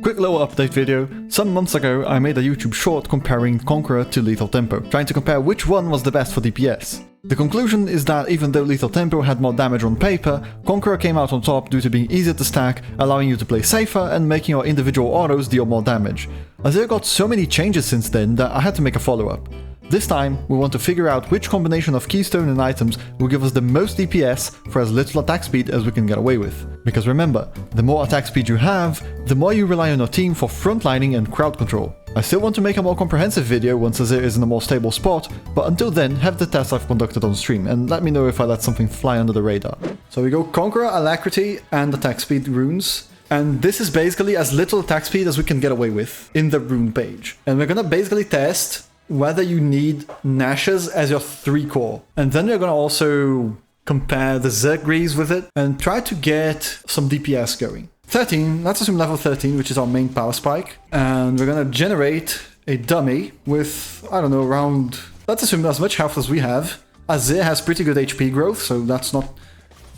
Quick little update video. Some months ago I made a YouTube short comparing Conqueror to Lethal Tempo, trying to compare which one was the best for DPS. The conclusion is that even though Lethal Tempo had more damage on paper, Conqueror came out on top due to being easier to stack, allowing you to play safer and making your individual autos deal more damage. Azir got so many changes since then that I had to make a follow-up. This time, we want to figure out which combination of keystone and items will give us the most DPS for as little attack speed as we can get away with. Because remember, the more attack speed you have, the more you rely on your team for frontlining and crowd control. I still want to make a more comprehensive video once Azir is in a more stable spot, but until then, have the tests I've conducted on stream and let me know if I let something fly under the radar. So we go Conqueror, Alacrity and attack speed runes. And this is basically as little attack speed as we can get away with in the rune page. And we're gonna basically test whether you need Nashes as your 3 core. And then we're gonna also compare the Zergreaves with it and try to get some DPS going. 13, let's assume level 13, which is our main power spike. And we're gonna generate a dummy with, I don't know, around, let's assume as much health as we have. Azir has pretty good HP growth, so that's not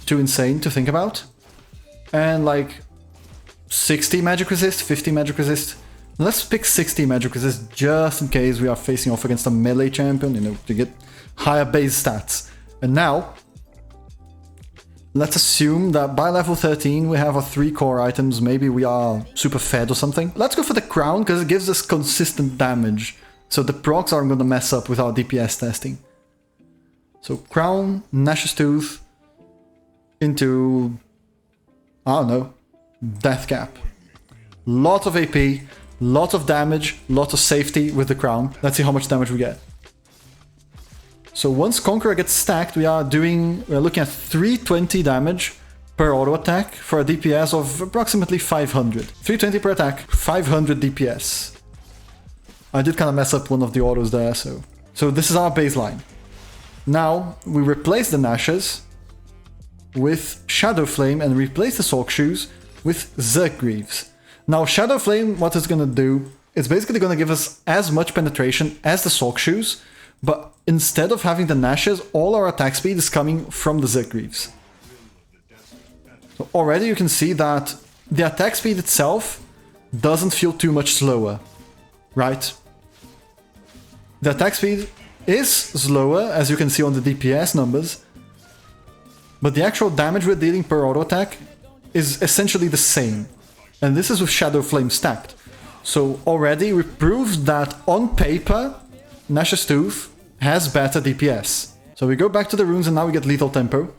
too insane to think about. And like 60 magic resist, 50 magic resist. Let's pick 60 magic resist just in case we are facing off against a melee champion, you know, to get higher base stats. And now, let's assume that by level 13 we have our 3 core items, maybe we are super fed or something. Let's go for the crown because it gives us consistent damage. So the procs aren't going to mess up with our DPS testing. So crown, Nash's Tooth, into, I don't know, Death Cap. Lot of AP. Lot of damage, lot of safety with the crown. Let's see how much damage we get. So once Conqueror gets stacked, we're looking at 320 damage per auto attack for a DPS of approximately 500. 320 per attack, 500 DPS. I did kind of mess up one of the autos there, so this is our baseline. Now we replace the Nashes with Shadow Flame and replace the Sork Shoes with Zergreaves. Now, Shadow Flame, what it's gonna do, it's basically gonna give us as much penetration as the Sork Shoes, but instead of having the Nashes, all our attack speed is coming from the Zergreaves. So already you can see that the attack speed itself doesn't feel too much slower, right? The attack speed is slower, as you can see on the DPS numbers, but the actual damage we're dealing per auto attack is essentially the same. And this is with Shadow Flame stacked. So already we proved that on paper, Nash's Tooth has better DPS. So we go back to the runes and now we get Lethal Tempo.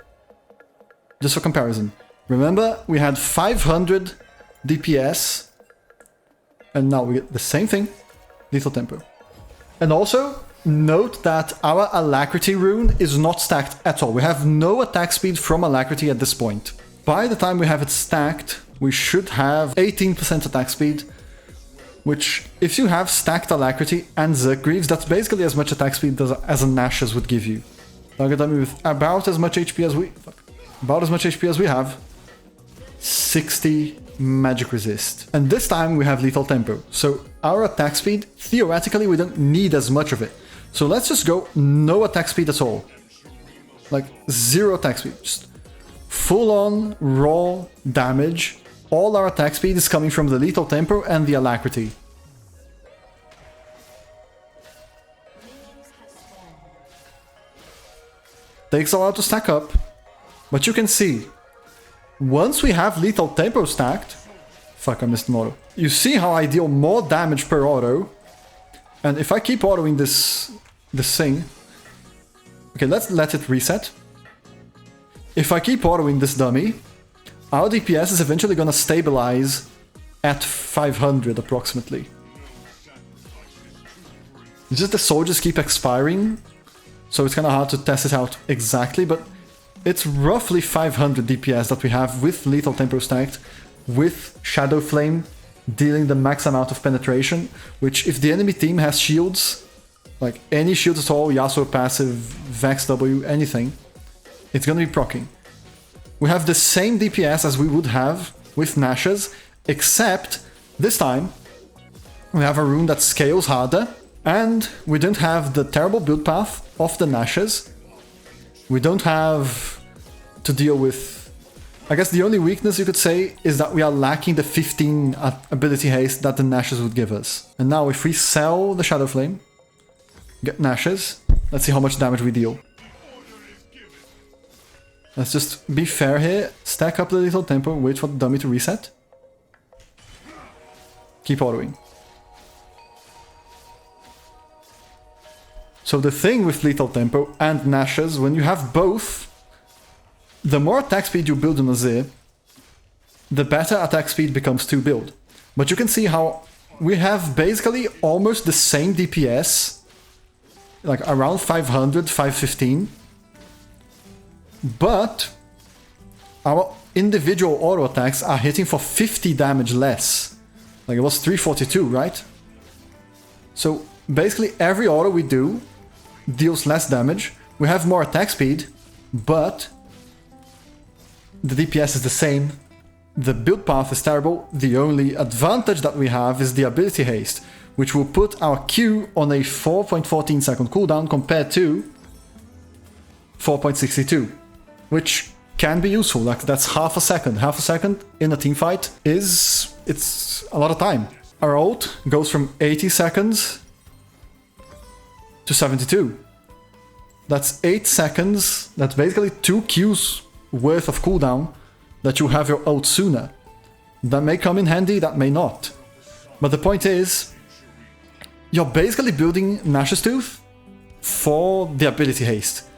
Just for comparison. Remember, we had 500 DPS. And now we get the same thing, Lethal Tempo. And also, note that our Alacrity rune is not stacked at all. We have no attack speed from Alacrity at this point. By the time we have it stacked, we should have 18% attack speed, which, if you have stacked Alacrity and Zergreaves, that's basically as much attack speed as a Nash's would give you. Target dummy with about as much HP as we have. 60 magic resist. And this time we have Lethal Tempo. So our attack speed, theoretically, we don't need as much of it. So let's just go no attack speed at all. Like 0 attack speed. Just full-on raw damage. All our attack speed is coming from the Lethal Tempo and the Alacrity. Takes a lot to stack up, but you can see, once we have Lethal Tempo stacked, fuck, I missed an auto. You see how I deal more damage per auto, and if I keep autoing this thing, okay, let's let it reset. If I keep autoing this dummy, our DPS is eventually gonna stabilize at 500 approximately. It's just the soldiers keep expiring, so it's kinda hard to test it out exactly, but it's roughly 500 DPS that we have with Lethal Tempo stacked, with Shadow Flame dealing the max amount of penetration, which if the enemy team has shields, like any shields at all, Yasuo passive, Vex W, anything, it's gonna be proccing. We have the same DPS as we would have with Nash's, except this time we have a rune that scales harder, and we don't have the terrible build path of the Nash's. We don't have to deal with I guess the only weakness you could say is that we are lacking the 15 ability haste that the Nashes would give us. And now if we sell the Shadow Flame, get Nashes, let's see how much damage we deal. Let's just be fair here, stack up the Lethal Tempo, wait for the dummy to reset. Keep autoing. So the thing with Lethal Tempo and Nashes, when you have both, the more attack speed you build on Azir, the better attack speed becomes to build. But you can see how we have basically almost the same DPS, like around 500, 515, but our individual auto attacks are hitting for 50 damage less. Like it was 342, right? So basically every auto we do deals less damage. We have more attack speed, but the DPS is the same. The build path is terrible. The only advantage that we have is the ability haste, which will put our Q on a 4.14 second cooldown compared to 4.62, which can be useful. Like that's half a second. Half a second in a team fight it's a lot of time. Our ult goes from 80 seconds to 72. That's 8 seconds. That's basically 2 Qs worth of cooldown that you have your ult sooner. That may come in handy, that may not. But the point is, you're basically building Nash's Tooth for the ability haste.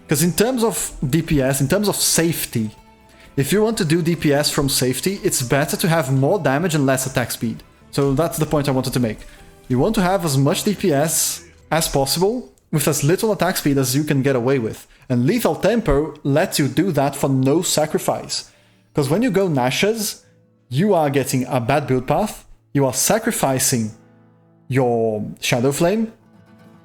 Because in terms of DPS, in terms of safety, if you want to do DPS from safety, it's better to have more damage and less attack speed. So that's the point I wanted to make. You want to have as much DPS as possible with as little attack speed as you can get away with. And Lethal Tempo lets you do that for no sacrifice. Because when you go Nashes, you are getting a bad build path, you are sacrificing your Shadow Flame,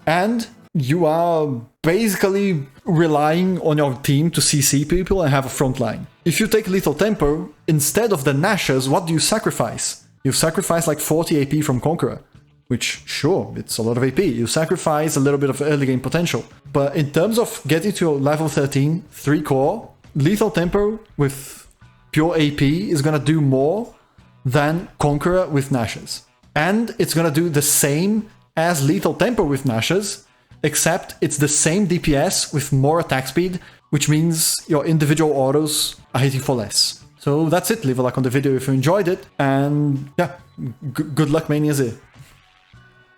and you are basically relying on your team to CC people and have a front line. If you take Lethal Tempo, instead of the Nashes, what do you sacrifice? You sacrifice like 40 AP from Conqueror. Which, sure, it's a lot of AP. You sacrifice a little bit of early game potential. But in terms of getting to level 13, 3 core, Lethal Tempo with pure AP is gonna do more than Conqueror with Nashes. And it's gonna do the same as Lethal Tempo with Nashes, except it's the same DPS with more attack speed, which means your individual autos are hitting for less. So that's it. Leave a like on the video if you enjoyed it, and yeah, good luck maining Azir.